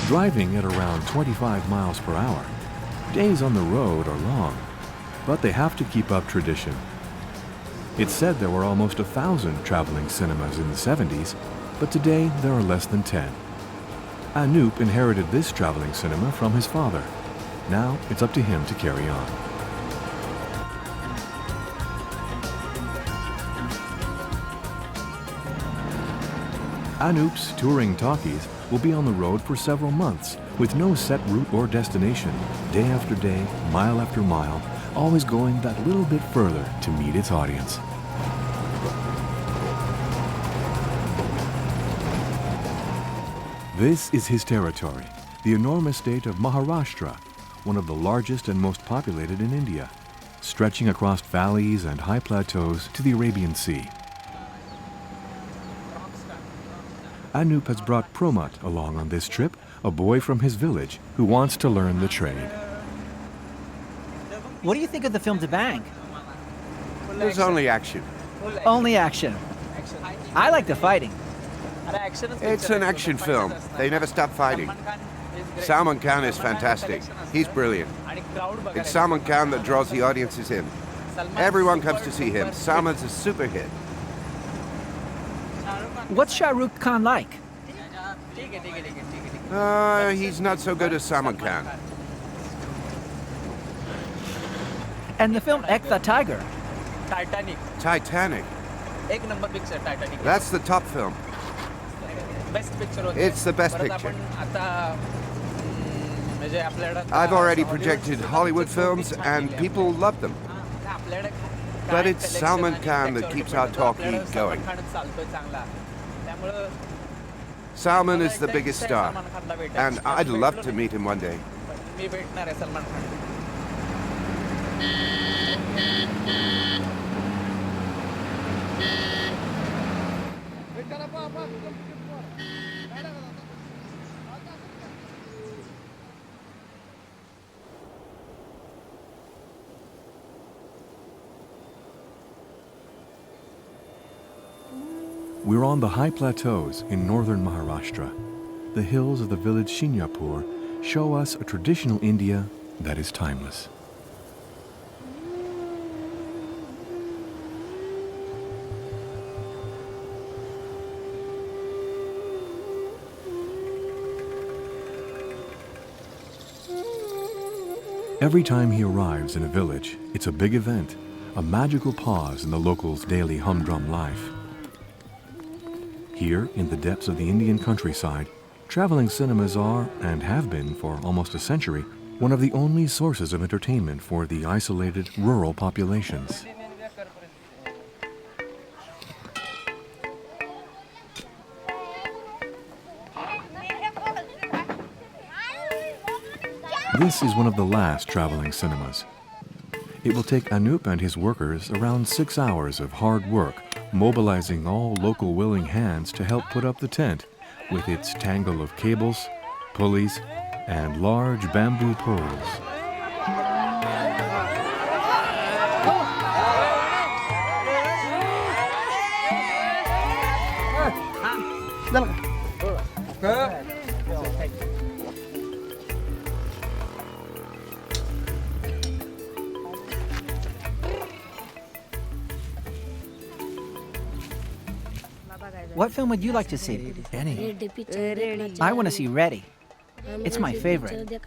Driving at around 25 miles per hour, days on the road are long, but they have to keep up tradition. It's said there were almost 1,000 traveling cinemas in the 70s, but today there are less than 10. Anoop inherited this traveling cinema from his father. Now it's up to him to carry on. Anoop's touring Talkies will be on the road for several months with no set route or destination, day after day, mile after mile, always going that little bit further to meet its audience. This is his territory, the enormous state of Maharashtra, one of the largest and most populated in India, stretching across valleys and high plateaus to the Arabian Sea. Anoop has brought Promat along on this trip, a boy from his village who wants to learn the trade. What do you think of the film Bang? There's only action. Only action. I like the fighting. It's an action film. They never stop fighting. Salman Khan is fantastic. He's brilliant. It's Salman Khan that draws the audiences in. Everyone comes to see him. Salman's a super hit. What's Shah Rukh Khan like? He's not so good as Salman Khan. And the film Ek the Tiger? Titanic. That's the top film. It's the best picture. I've already projected Hollywood films and people love them. But it's Salman Khan that keeps our talkie going. Salman is the biggest star, and I'd love to meet him one day. We're on the high plateaus in northern Maharashtra. The hills of the village Shinyapur show us a traditional India that is timeless. Every time he arrives in a village, it's a big event, a magical pause in the locals' daily humdrum life. Here, in the depths of the Indian countryside, traveling cinemas are, and have been for almost a century, one of the only sources of entertainment for the isolated rural populations. This is one of the last traveling cinemas. It will take Anoop and his workers around 6 hours of hard work, mobilizing all local willing hands to help put up the tent with its tangle of cables, pulleys, and large bamboo poles. What film would you like to see? Any. I want to see Ready. It's my favorite.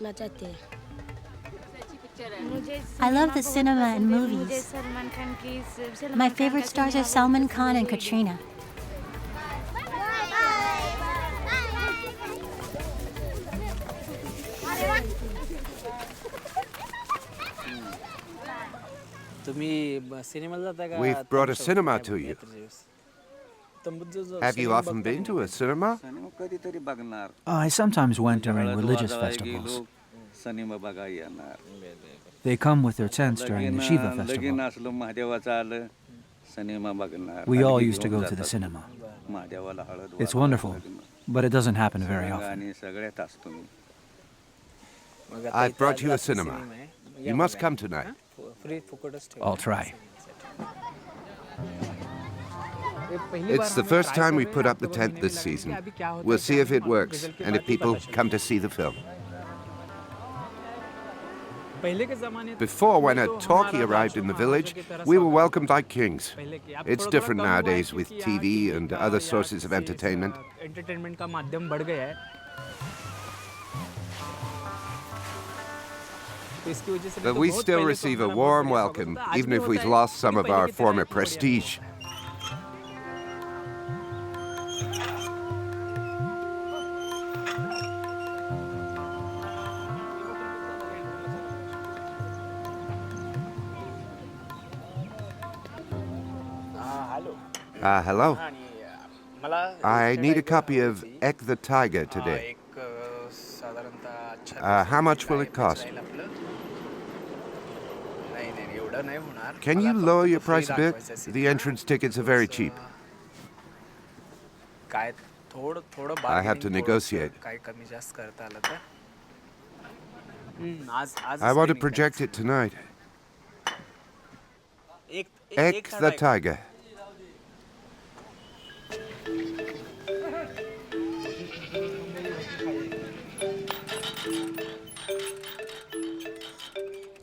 I love the cinema and movies. My favorite stars are Salman Khan and Katrina. We've brought a cinema to you. Have you often been to a cinema? I sometimes went during religious festivals. They come with their tents during the Shiva festival. We all used to go to the cinema. It's wonderful, but it doesn't happen very often. I've brought you a cinema. You must come tonight. I'll try. It's the first time we put up the tent this season. We'll see if it works and if people come to see the film. Before, when a talkie arrived in the village, we were welcomed like kings. It's different nowadays with TV and other sources of entertainment. But we still receive a warm welcome, even if we've lost some of our former prestige. Hello. I need a copy of Ek the Tiger today. How much will it cost? Can you lower your price a bit? The entrance tickets are very cheap. I have to negotiate. I want to project it tonight. Ek the Tiger.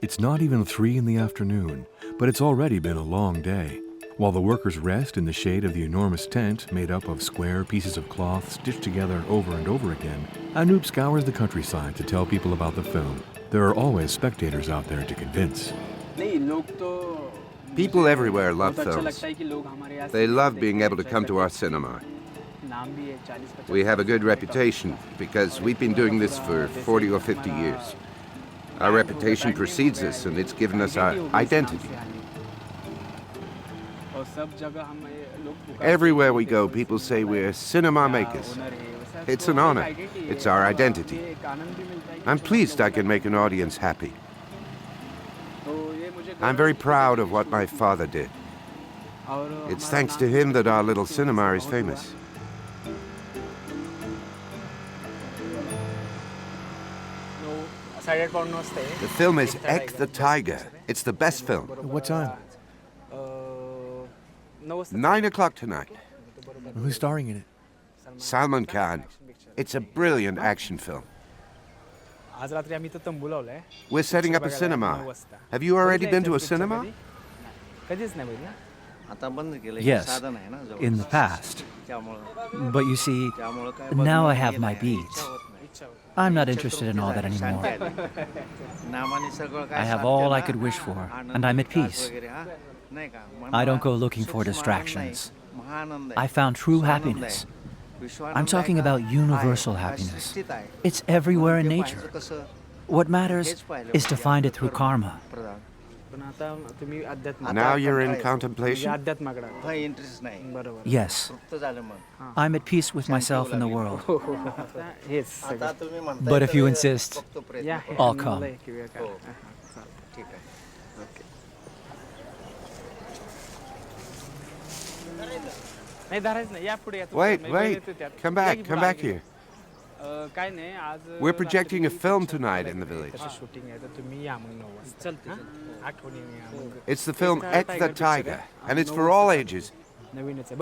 It's not even 3 in the afternoon, but it's already been a long day. While the workers rest in the shade of the enormous tent made up of square pieces of cloth stitched together over and over again, Anoop scours the countryside to tell people about the film. There are always spectators out there to convince. People everywhere love films. They love being able to come to our cinema. We have a good reputation because we've been doing this for 40 or 50 years. Our reputation precedes us, and it's given us our identity. Everywhere we go, people say we're cinema makers. It's an honor. It's our identity. I'm pleased I can make an audience happy. I'm very proud of what my father did. It's thanks to him that our little cinema is famous. The film is Ek the Tiger. It's the best film. What time? 9 o'clock tonight. Who's starring in it? Salman Khan. It's a brilliant action film. We're setting up a cinema. Have you already been to a cinema? Yes, in the past. But you see, now I have my beads. I'm not interested in all that anymore. I have all I could wish for, and I'm at peace. I don't go looking for distractions. I found true happiness. I'm talking about universal happiness. It's everywhere in nature. What matters is to find it through karma. Now you're in contemplation? Yes. I'm at peace with myself and the world. But if you insist, I'll come. Wait. Come back here. We're projecting a film tonight in the village. It's the film Ek the Tiger, and it's for all ages.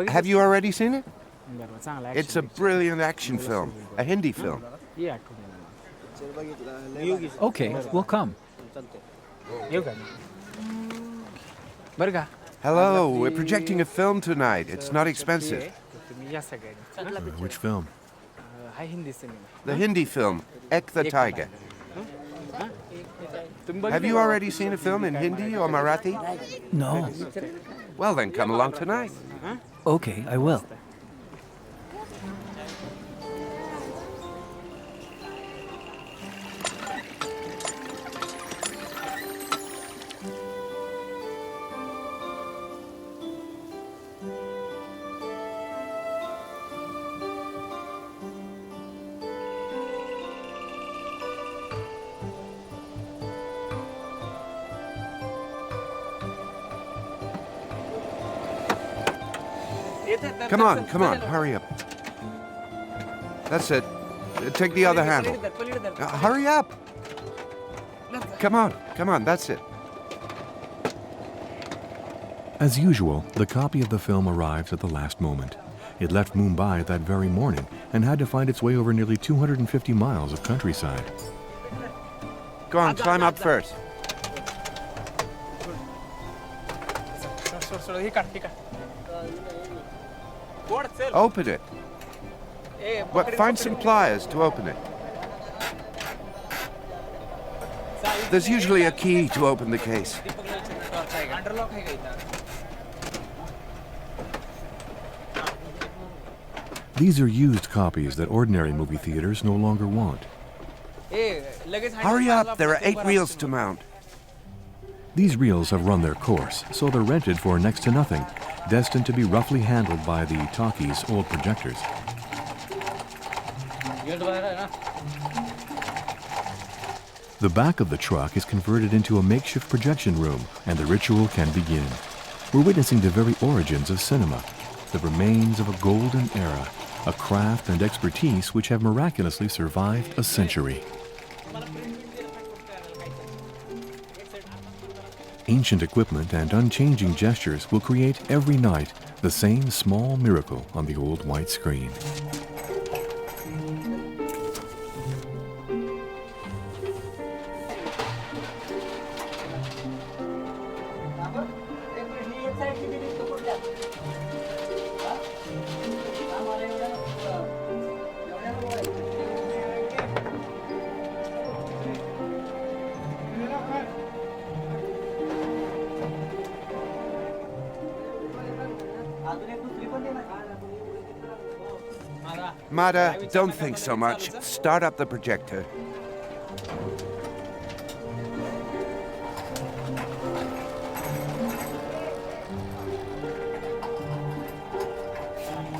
Have you already seen it? It's a brilliant action film, a Hindi film. Okay, we'll come. Hello, we're projecting a film tonight. It's not expensive. Which film? The Hindi film, Ek the Tiger. Have you already seen a film in Hindi or Marathi? No. Well, then come along tonight. Okay, I will. Come on, hurry up. That's it. Take the other handle. Hurry up! Come on, that's it. As usual, the copy of the film arrives at the last moment. It left Mumbai that very morning and had to find its way over nearly 250 miles of countryside. Go on, climb up first. Open it. Find some pliers to open it. There's usually a key to open the case. These are used copies that ordinary movie theaters no longer want. Hurry up, there are 8 reels to mount. These reels have run their course, so they're rented for next to nothing, destined to be roughly handled by the Talkies' old projectors. The back of the truck is converted into a makeshift projection room, and the ritual can begin. We're witnessing the very origins of cinema, the remains of a golden era, a craft and expertise which have miraculously survived a century. Ancient equipment and unchanging gestures will create every night the same small miracle on the old white screen. Mada, don't think so much. Start up the projector.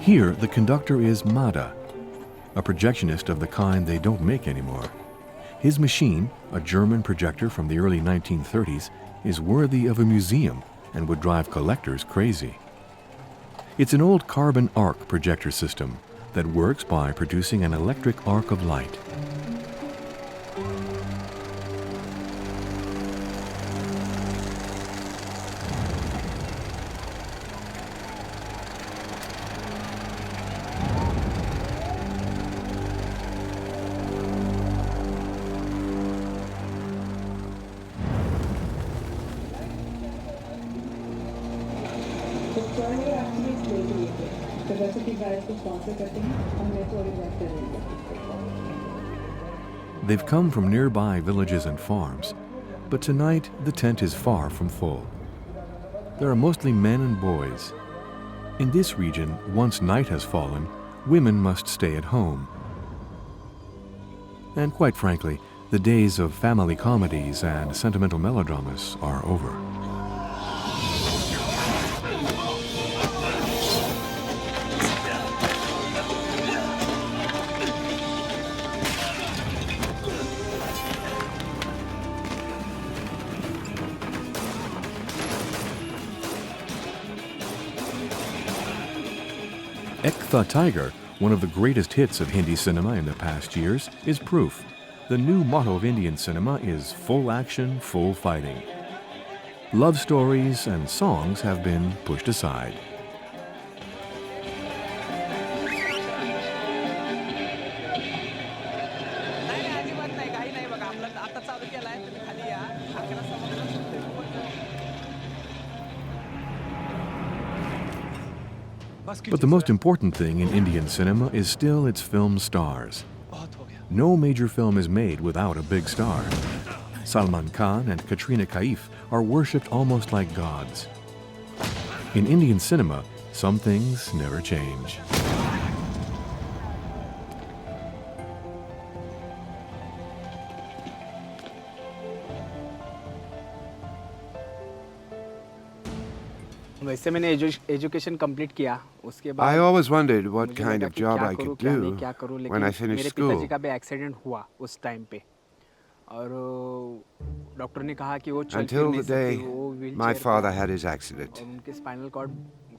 Here, the conductor is Mada, a projectionist of the kind they don't make anymore. His machine, a German projector from the early 1930s, is worthy of a museum and would drive collectors crazy. It's an old carbon arc projector system that works by producing an electric arc of light. They've come from nearby villages and farms, but tonight the tent is far from full. There are mostly men and boys. In this region, once night has fallen, women must stay at home. And quite frankly, the days of family comedies and sentimental melodramas are over. Ek Tha Tiger, one of the greatest hits of Hindi cinema in the past years, is proof. The new motto of Indian cinema is full action, full fighting. Love stories and songs have been pushed aside. But the most important thing in Indian cinema is still its film stars. No major film is made without a big star. Salman Khan and Katrina Kaif are worshipped almost like gods. In Indian cinema, some things never change. वैसे मैंने education complete किया उसके बाद I always wondered what kind of job I करूँ could क्या do नहीं क्या करूँ when I लेकिन finished मेरे school. पिताजी का भी एक्सीडेंट हुआ उस टाइम पे और डॉक्टर ने कहा कि वो चल फिर Until नहीं the सकती day वो व्हीलचेयर my पे father had his accident. और उनके spinal cord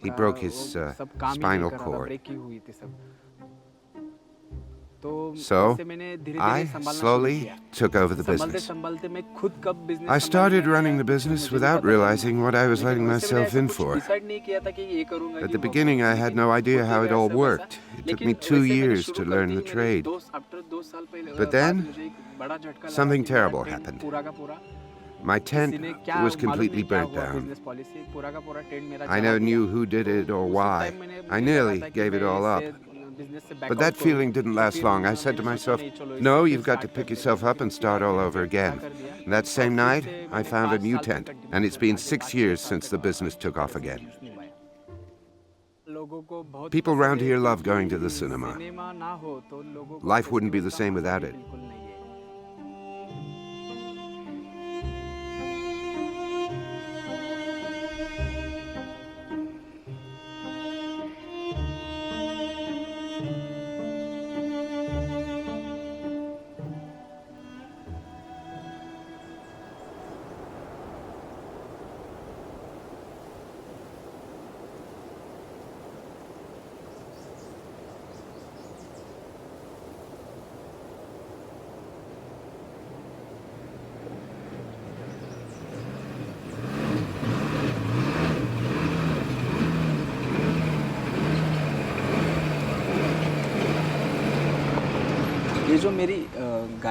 He broke his सब काम ही नहीं spinal कर रहा था cord. ब्रेक ही हुई थी सब So I slowly took over the business. I started running the business without realizing what I was letting myself in for. At the beginning, I had no idea how it all worked. It took me 2 years to learn the trade. But then, something terrible happened. My tent was completely burnt down. I never knew who did it or why. I nearly gave it all up. But that feeling didn't last long. I said to myself, no, you've got to pick yourself up and start all over again. And that same night, I found a new tent, and it's been 6 years since the business took off again. People around here love going to the cinema. Life wouldn't be the same without it.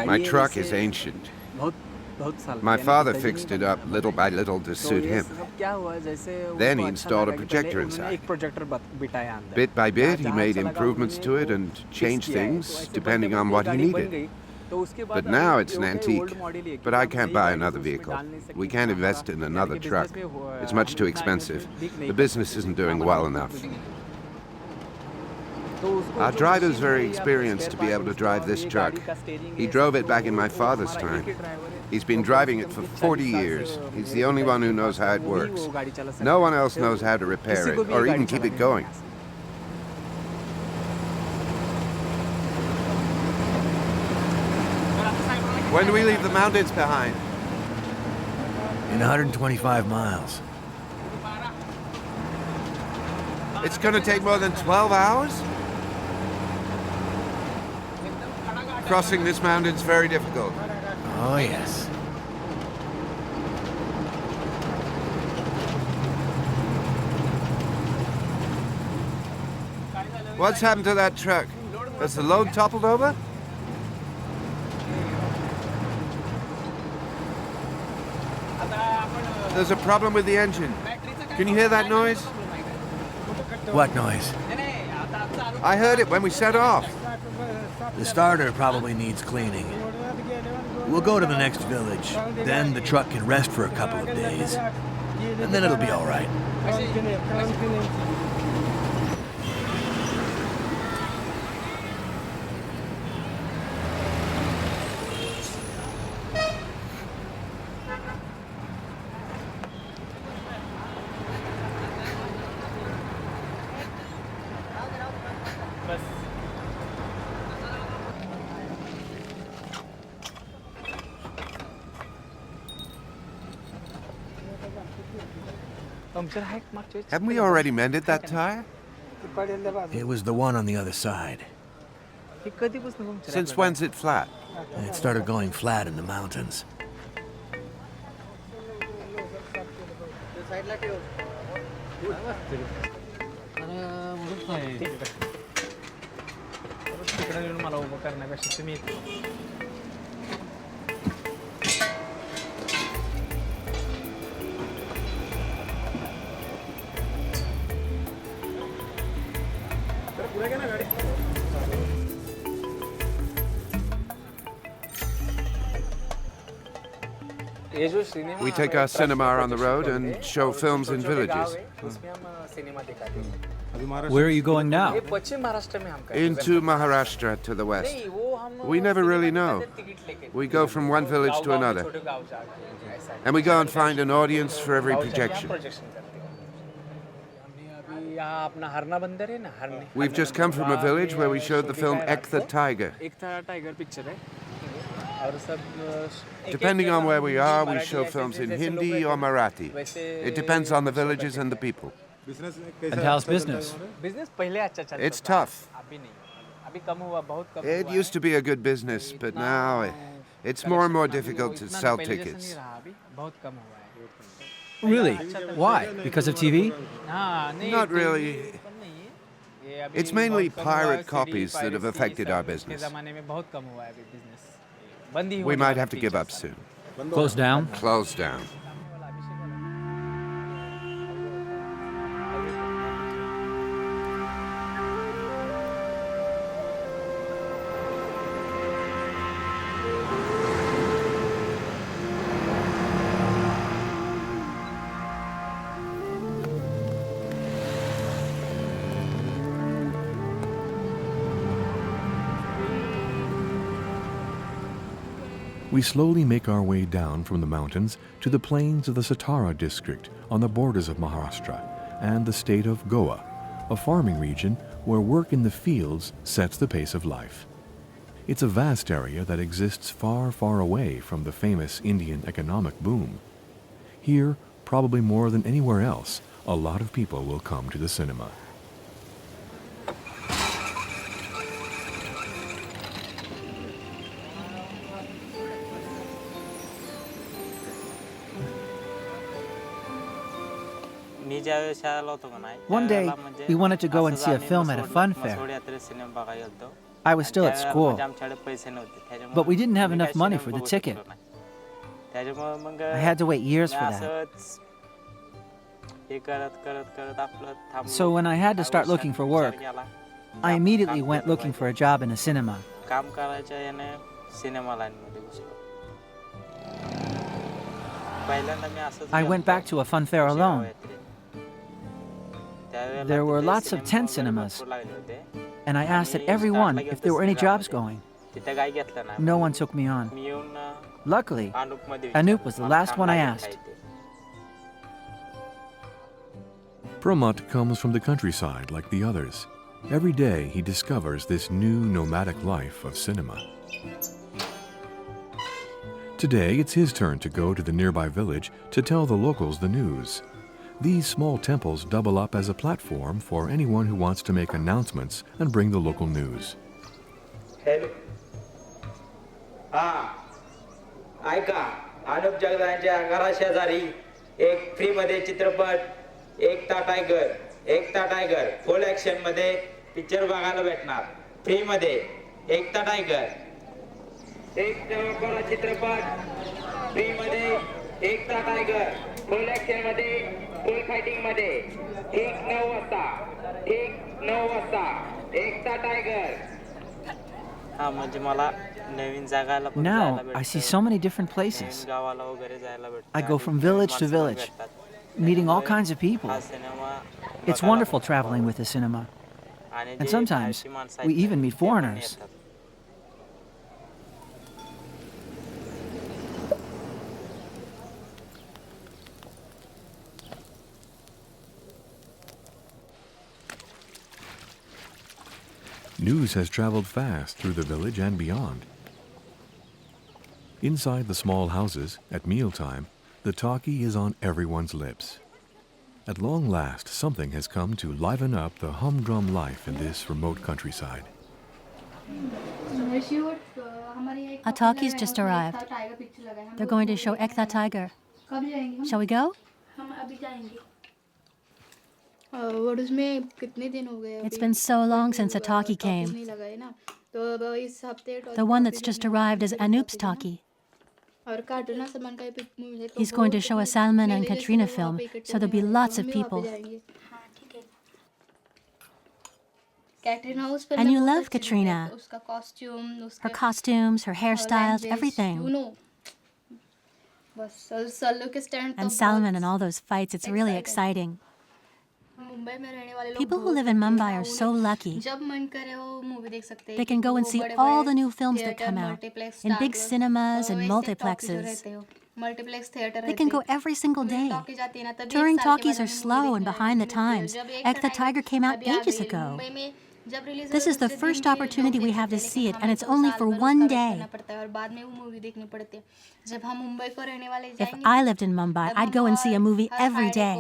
My truck is ancient. My father fixed it up little by little to suit him. Then he installed a projector inside. Bit by bit, he made improvements to it and changed things depending on what he needed. But now it's an antique. But I can't buy another vehicle. We can't invest in another truck. It's much too expensive. The business isn't doing well enough. Our driver's very experienced to be able to drive this truck. He drove it back in my father's time. He's been driving it for 40 years. He's the only one who knows how it works. No one else knows how to repair it or even keep it going. When do we leave the mountains behind? In 125 miles. It's going to take more than 12 hours? Crossing this mountain's very difficult. Oh, yes. What's happened to that truck? Has the load toppled over? There's a problem with the engine. Can you hear that noise? What noise? I heard it when we set off. The starter probably needs cleaning. We'll go to the next village. Then the truck can rest for a couple of days. And then it'll be all right. Haven't we already mended that tire? It was the one on the other side. Since when's it flat? It started going flat in the mountains. We take our cinema on the road and show films in villages. Where are you going now? Into Maharashtra to the west. We never really know. We go from one village to another. And we go and find an audience for every projection. We've just come from a village where we showed the film Ek the Tiger. Depending on where we are, we show films in Hindi or Marathi. It depends on the villages and the people. And how's business? It's tough. It used to be a good business, but now it's more and more difficult to sell tickets. Really? Why? Because of TV? Not really. It's mainly pirate copies that have affected our business. We might have to give up soon. Closed down? Close down. We slowly make our way down from the mountains to the plains of the Satara district on the borders of Maharashtra and the state of Goa, a farming region where work in the fields sets the pace of life. It's a vast area that exists far, far away from the famous Indian economic boom. Here, probably more than anywhere else, a lot of people will come to the cinema. One day, we wanted to go and see a film at a fun fair. I was still at school, but we didn't have enough money for the ticket. I had to wait years for that. So when I had to start looking for work, I immediately went looking for a job in a cinema. I went back to a fun fair alone. There were lots of tent cinemas, and I asked at every one if there were any jobs going. No one took me on. Luckily, Anup was the last one I asked. Pramod comes from the countryside like the others. Every day he discovers this new nomadic life of cinema. Today it's his turn to go to the nearby village to tell the locals the news. These small temples double up as a platform for anyone who wants to make announcements and bring the local news. Hello. ऐका अनुप जगदांच्या घराशेजारी एक free मध्ये चित्रपट एकता tiger full action मध्ये picture बघायला भेटणार free मध्ये एकता tiger एक बड़ा चित्रपट फ्री मध्ये एकता टायगर फुल ऍक्शन मध्ये फुल फायटिंग मध्ये ठीक 9 वाजता एकता tiger Now, I see so many different places. I go from village to village, meeting all kinds of people. It's wonderful traveling with the cinema. And sometimes, we even meet foreigners. News has traveled fast through the village and beyond. Inside the small houses, at mealtime, the talkie is on everyone's lips. At long last, something has come to liven up the humdrum life in this remote countryside. A talkies just arrived. They're going to show Ekta Tiger. Shall we go? It's been so long since a talkie came. The one that's just arrived is Anup's talkie. He's going to show a Salman and Katrina film, so there'll be lots of people. And you love Katrina. Her costumes, her hairstyles, everything. And Salman and all those fights, it's really exciting. People who live in Mumbai are so lucky. They can go and see all the new films that come out in big cinemas and multiplexes. They can go every single day. Touring talkies are slow and behind the times. Ekta Tiger came out ages ago. This is the first opportunity we have to see it, and it's only for one day. If I lived in Mumbai, I'd go and see a movie every day.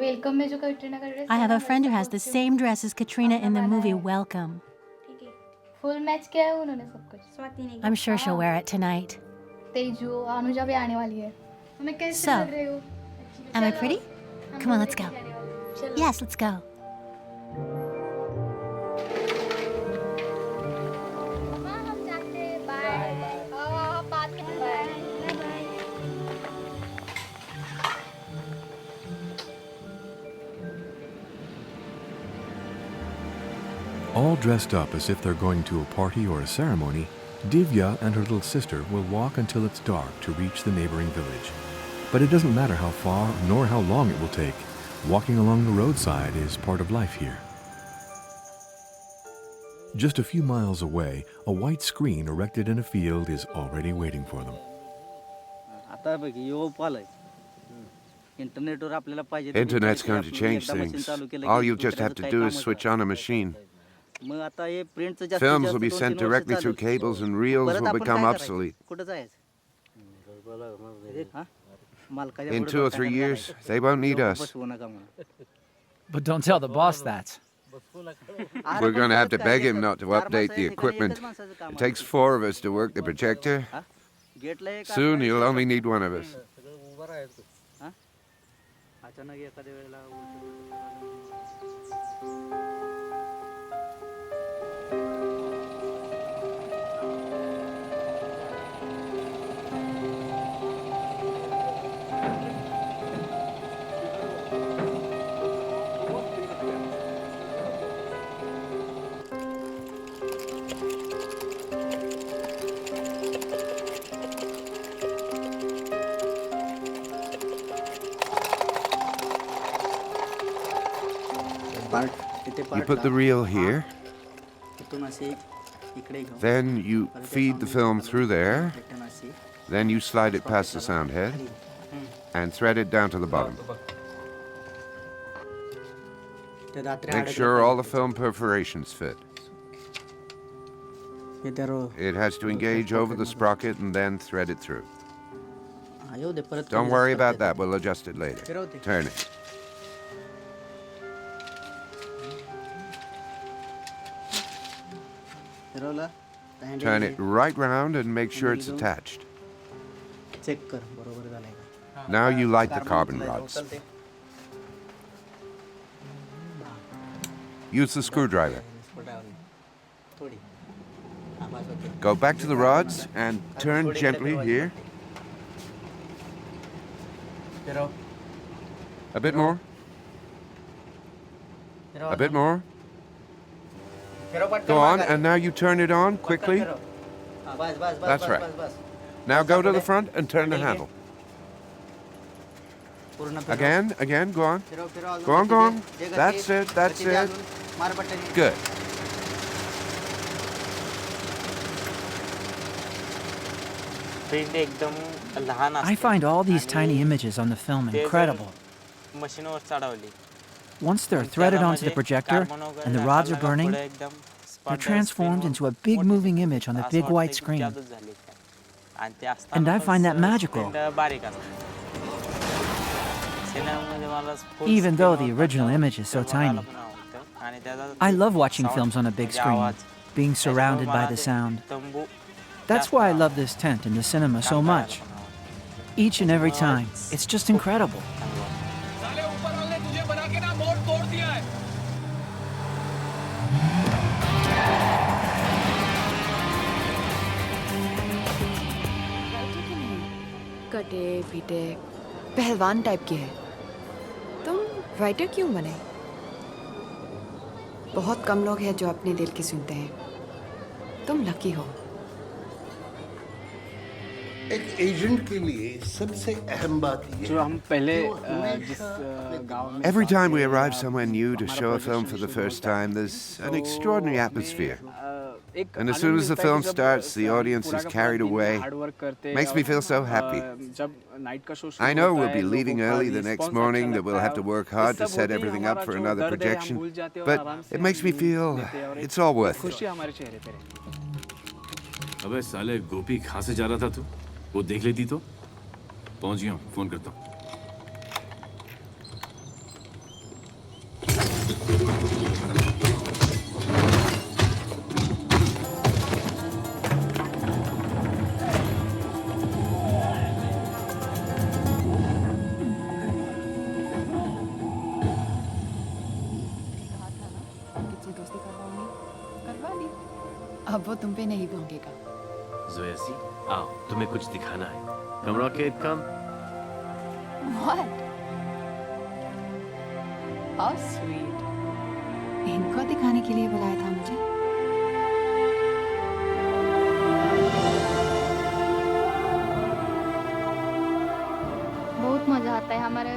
I have a friend who has the same dress as Katrina in the movie Welcome. I'm sure she'll wear it tonight. So, am I pretty? Come on, let's go. Yes, let's go. All dressed up as if they're going to a party or a ceremony, Divya and her little sister will walk until it's dark to reach the neighboring village. But it doesn't matter how far nor how long it will take. Walking along the roadside is part of life here. Just a few miles away, a white screen erected in a field is already waiting for them. Internet's going to change things. All you just have to do is switch on a machine. Films will be sent directly through cables and reels will become obsolete. In 2 or 3 years, they won't need us. But don't tell the boss that. We're going to have to beg him not to update the equipment. It takes 4 of us to work the projector. Soon he'll only need 1 of us. You put the reel here, then you feed the film through there, then you slide it past the sound head, and thread it down to the bottom. Make sure all the film perforations fit. It has to engage over the sprocket and then thread it through. Don't worry about that, we'll adjust it later. Turn it. Turn it right round and make sure it's attached. Now you light the carbon rods. Use the screwdriver. Go back to the rods and turn gently here. A bit more. A bit more. Go on, and now you turn it on quickly. That's right. Now go to the front and turn the handle. Again, go on. Go on. That's it. Good. I find all these tiny images on the film incredible. Once they're threaded onto the projector and the rods are burning, they're transformed into a big moving image on the big white screen. And I find that magical. Even though the original image is so tiny. I love watching films on a big screen, being surrounded by the sound. That's why I love this tent in the cinema so much. Each and every time, it's just incredible. कटे पीटे पहलवान type की है। तुम writer क्यों बने? बहुत कम लोग हैं जो अपने दिल की सुनते हैं। तुम लकी हो। एक एजेंट के लिए सबसे अहम बात ये जो हम पहले जिस गांव में Every time we arrive somewhere new to show a film for the first time, there's an extraordinary atmosphere. And as soon as the film starts, the audience is carried away. Makes me feel so happy. I know we'll be leaving early the next morning, that we'll have to work hard to set everything up for another projection. But it makes me feel it's all worth it. अबे साले गोपी कहाँ से जा रहा था तू? वो देख लेती तो? पहुँच गया हूँ, फोन करता हूँ। वो तुम पे नहीं भोंगेगा। जोया सी, आओ, तुम्हें कुछ दिखाना है। Come Rocket, come. What? How sweet. इनको दिखाने के लिए बुलाया था मुझे।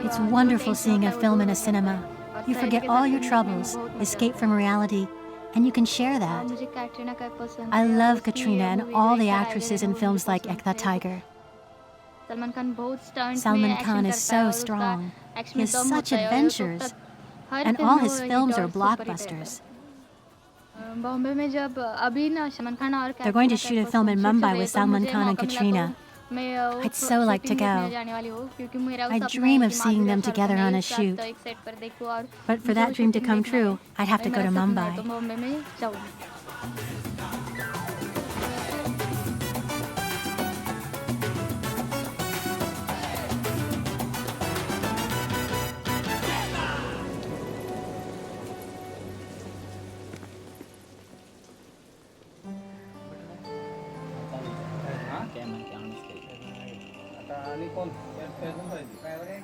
It's wonderful seeing a film in a cinema. You forget all your troubles, escape from reality, and you can share that. I love Katrina and all the actresses in films like Ek Tha Tiger. Salman Khan is so strong. He has such adventures. And all his films are blockbusters. They're going to shoot a film in Mumbai with Salman Khan and Katrina. I'd so like to go. I dream of seeing them together on a shoot. But for that dream to come true, I'd have to go to Mumbai.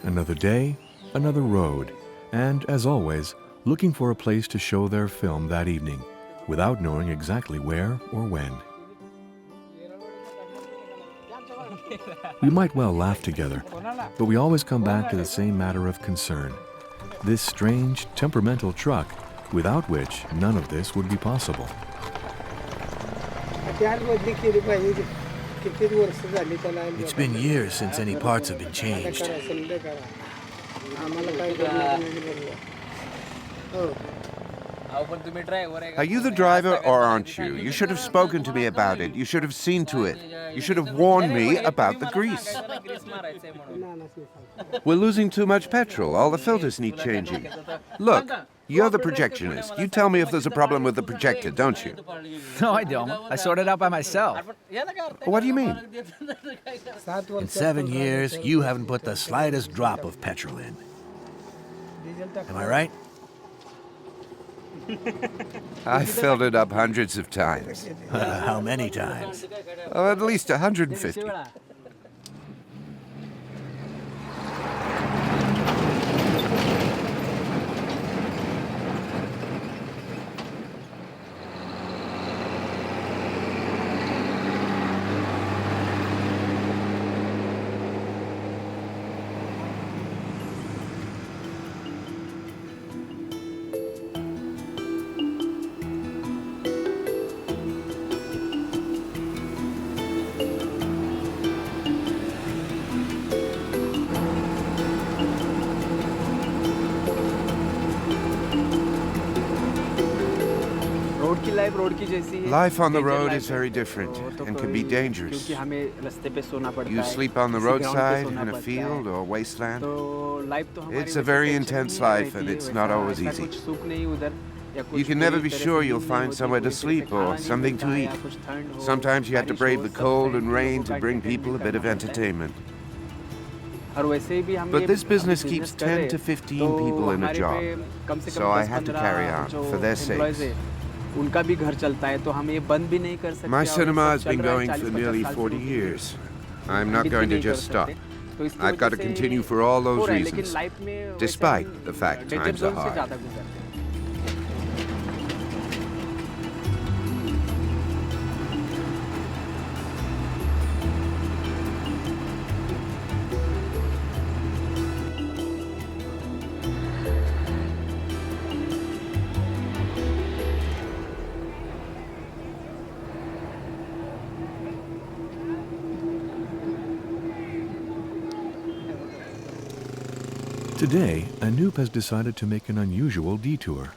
Another day, another road, and as always, looking for a place to show their film that evening, without knowing exactly where or when. We might well laugh together, but we always come back to the same matter of concern. This strange, temperamental truck, without which none of this would be possible. It's been years since any parts have been changed. Are you the driver or aren't you? You should have spoken to me about it. You should have seen to it. You should have warned me about the grease. We're losing too much petrol. All the filters need changing. Look, you're the projectionist. You tell me if there's a problem with the projector, don't you? No, I don't. I sorted it out by myself. What do you mean? In 7 years, you haven't put the slightest drop of petrol in. Am I right? I've filled it up hundreds of times. How many times? Oh, at least 150. Life on the road is very different and can be dangerous. You sleep on the roadside, in a field or wasteland. It's a very intense life and it's not always easy. You can never be sure you'll find somewhere to sleep or something to eat. Sometimes you have to brave the cold and rain to bring people a bit of entertainment. But this business keeps 10 to 15 people in a job, so I had to carry on for their sakes. My cinema has been going for nearly 40 years. I'm not going to just stop. I've got to continue for all those reasons, despite the fact times are hard. Today, Anoop has decided to make an unusual detour.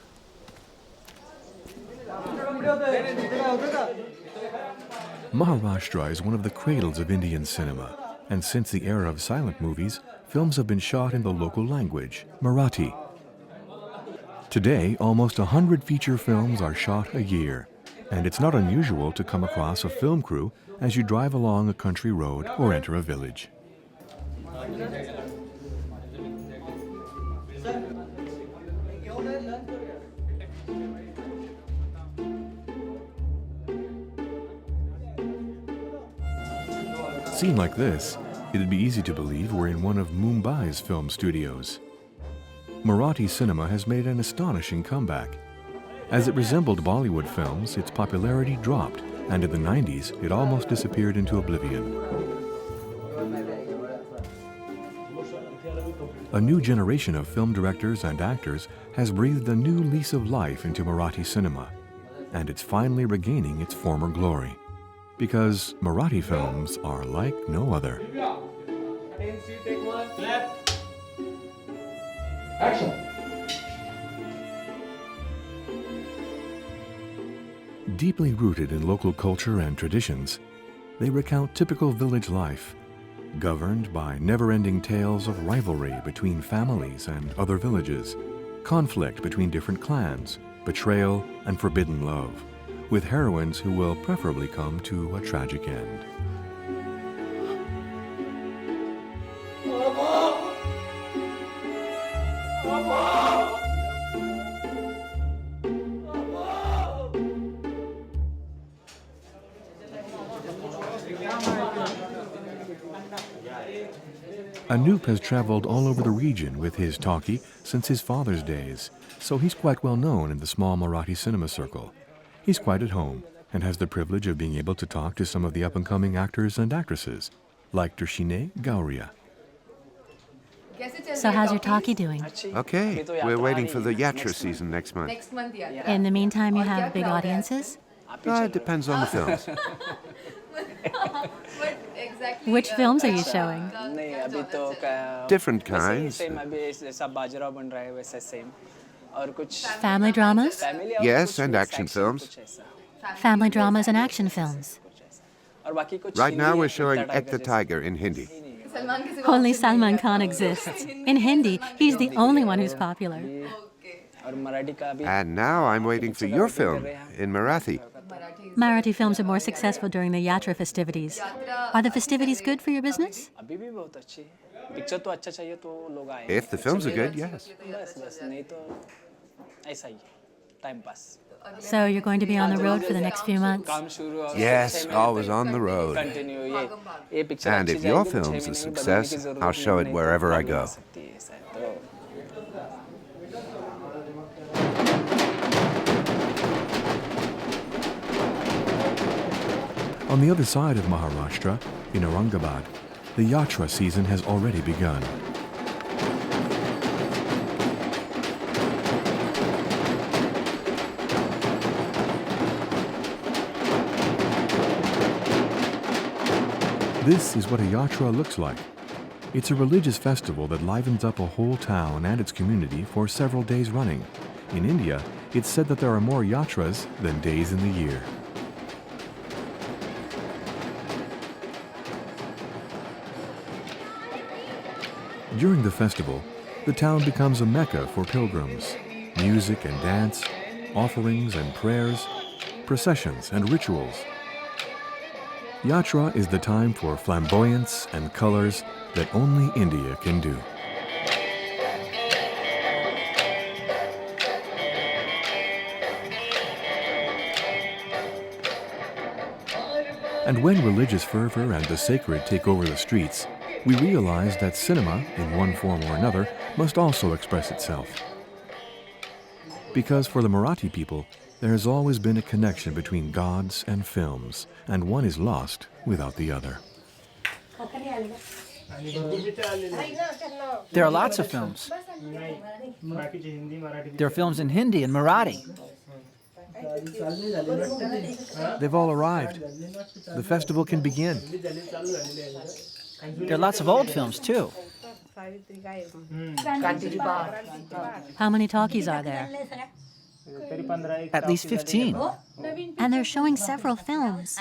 Maharashtra is one of the cradles of Indian cinema, and since the era of silent movies, films have been shot in the local language, Marathi. Today, almost 100 feature films are shot a year, and it's not unusual to come across a film crew as you drive along a country road or enter a village. Seen like this, it'd be easy to believe we're in one of Mumbai's film studios. Marathi cinema has made an astonishing comeback. As it resembled Bollywood films, its popularity dropped, and in the 90s, it almost disappeared into oblivion. A new generation of film directors and actors has breathed a new lease of life into Marathi cinema, and it's finally regaining its former glory. Because Marathi films are like no other. Action! Deeply rooted in local culture and traditions, they recount typical village life, governed by never-ending tales of rivalry between families and other villages, conflict between different clans, betrayal and forbidden love, with heroines who will preferably come to a tragic end. Anoop has traveled all over the region with his talkie since his father's days, so he's quite well known in the small Marathi cinema circle. He's quite at home and has the privilege of being able to talk to some of the up-and-coming actors and actresses, like Darshine Gauria. So how's your talkie doing? Okay, we're waiting for the Yatra season next month. In the meantime, you have big audiences? It depends on the films. Which films are you showing? Different kinds. Family dramas? Yes, and action films. Family dramas and action films. Right now we're showing Ek the Tiger in Hindi. Only Salman Khan exists. In Hindi, he's the only one who's popular. And now I'm waiting for your film in Marathi. Marathi films are more successful during the Yatra festivities. Are the festivities good for your business? If the films are good, yes. So you're going to be on the road for the next few months? Yes, always on the road. And if your film's a success, I'll show it wherever I go. On the other side of Maharashtra, in Aurangabad, the Yatra season has already begun. This is what a Yatra looks like. It's a religious festival that livens up a whole town and its community for several days running. In India, it's said that there are more Yatras than days in the year. During the festival, the town becomes a mecca for pilgrims. Music and dance, offerings and prayers, processions and rituals. Yatra is the time for flamboyance and colors that only India can do. And when religious fervor and the sacred take over the streets, we realize that cinema, in one form or another, must also express itself. Because for the Marathi people, there has always been a connection between gods and films, and one is lost without the other. There are lots of films. There are films in Hindi and Marathi. They've all arrived. The festival can begin. There are lots of old films, too. How many talkies are there? At least 15. And they're showing several films.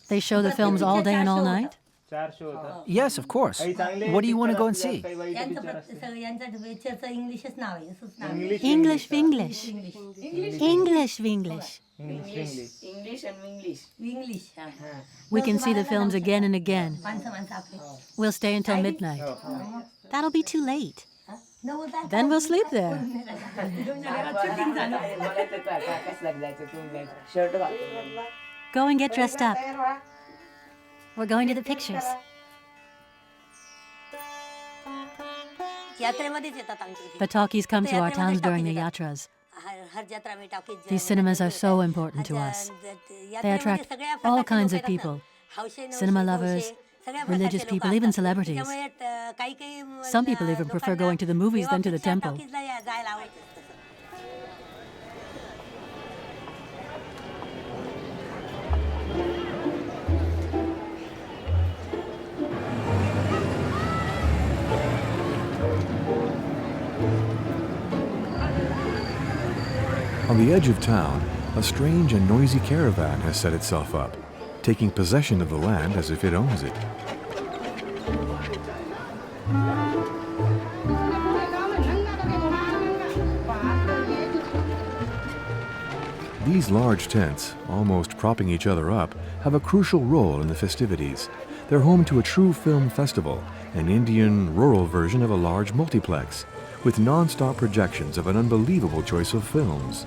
They show the films all day and all night? Yes, of course. What do you want to go and see? English Vinglish. English Vinglish. We can see the films again and again. We'll stay until midnight. That'll be too late. Then we'll sleep there. Go and get dressed up. We're going to the pictures. The talkies come to our towns during the yatras. These cinemas are so important to us. They attract all kinds of people, cinema lovers, religious people, even celebrities. Some people even prefer going to the movies than to the temple. On the edge of town, a strange and noisy caravan has set itself up, taking possession of the land as if it owns it. These large tents, almost propping each other up, have a crucial role in the festivities. They're home to a true film festival, an Indian rural version of a large multiplex, with non-stop projections of an unbelievable choice of films.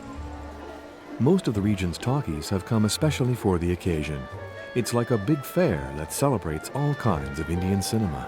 Most of the region's talkies have come especially for the occasion. It's like a big fair that celebrates all kinds of Indian cinema.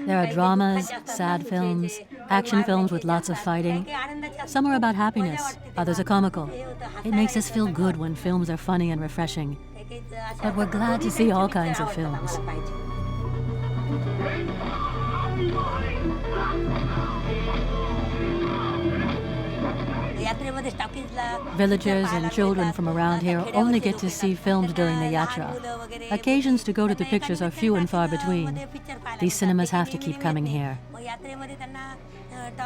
There are dramas, sad films, action films with lots of fighting. Some are about happiness, others are comical. It makes us feel good when films are funny and refreshing. But we're glad to see all kinds of films. Villagers and children from around here only get to see films during the yatra. Occasions to go to the pictures are few and far between. These cinemas have to keep coming here.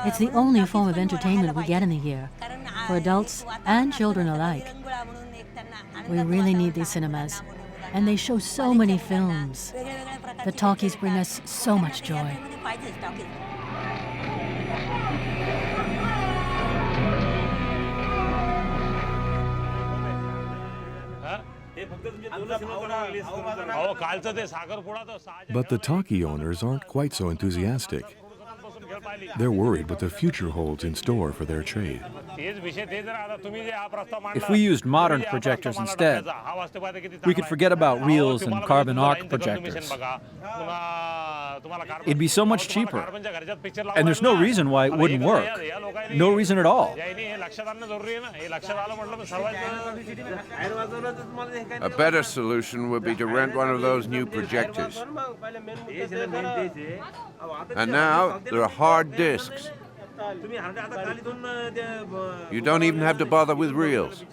It's the only form of entertainment we get in the year, for adults and children alike. We really need these cinemas, and they show so many films. The talkies bring us so much joy. But the talkie owners aren't quite so enthusiastic. They're worried what the future holds in store for their trade. If we used modern projectors instead, we could forget about reels and carbon arc projectors. It'd be so much cheaper. And there's no reason why it wouldn't work. No reason at all. A better solution would be to rent one of those new projectors. And now there are hard discs. You don't even have to bother with reels.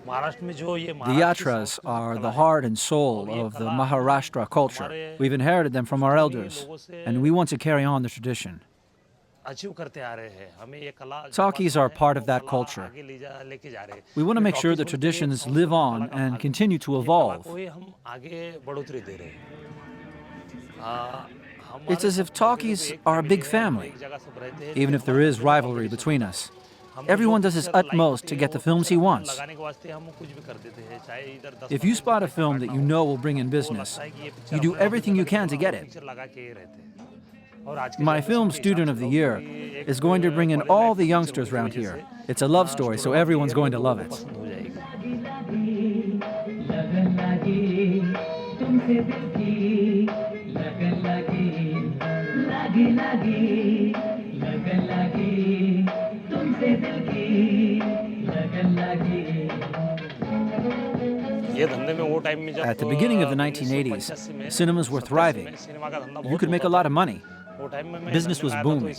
The yatras are the heart and soul of the Maharashtra culture. We've inherited them from our elders, and we want to carry on the tradition. Talkies are part of that culture. We want to make sure the traditions live on and continue to evolve. It's as if talkies are a big family, even if there is rivalry between us. Everyone does his utmost to get the films he wants. If you spot a film that you know will bring in business, you do everything you can to get it. My film Student of the Year is going to bring in all the youngsters around here. It's a love story, so everyone's going to love it. At the beginning of the 1980s, cinemas were thriving. You could make a lot of money. Business was booming.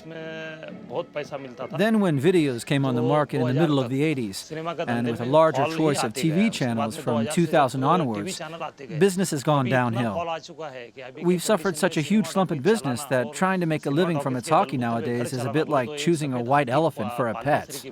Then when videos came on the market in the middle of the 80s, and with a larger choice of TV channels from 2000 onwards, business has gone downhill. We've suffered such a huge slump in business that trying to make a living from a talkie nowadays is a bit like choosing a white elephant for a pet.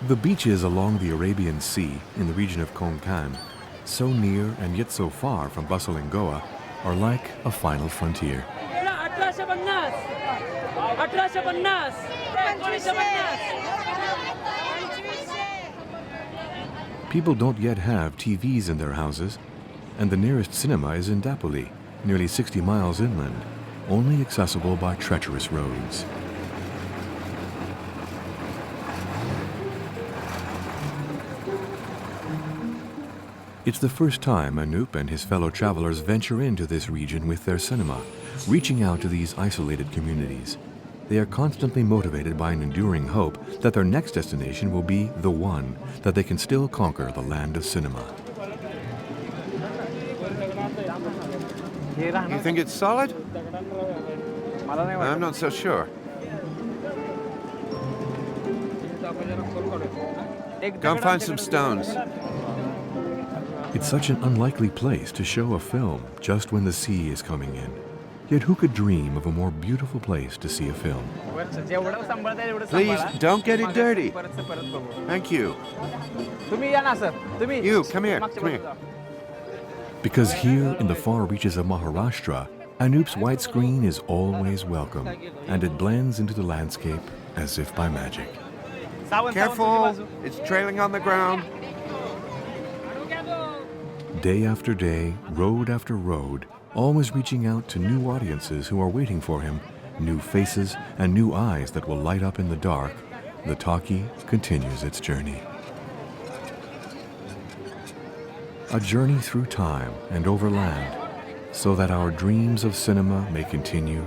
The beaches along the Arabian Sea in the region of Konkan, so near and yet so far from bustling Goa, are like a final frontier. People don't yet have TVs in their houses, and the nearest cinema is in Dapoli, nearly 60 miles inland, only accessible by treacherous roads. It's the first time Anup and his fellow travelers venture into this region with their cinema, reaching out to these isolated communities. They are constantly motivated by an enduring hope that their next destination will be the one, that they can still conquer the land of cinema. You think it's solid? I'm not so sure. Go and find some stones. It's such an unlikely place to show a film just when the sea is coming in. Yet who could dream of a more beautiful place to see a film? Please, don't get it dirty. Thank you. You, come here, come here. Because here in the far reaches of Maharashtra, Anup's widescreen is always welcome, and it blends into the landscape as if by magic. Careful, it's trailing on the ground. Day after day, road after road, always reaching out to new audiences who are waiting for him, new faces and new eyes that will light up in the dark, the talkie continues its journey. A journey through time and over land, so that our dreams of cinema may continue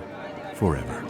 forever.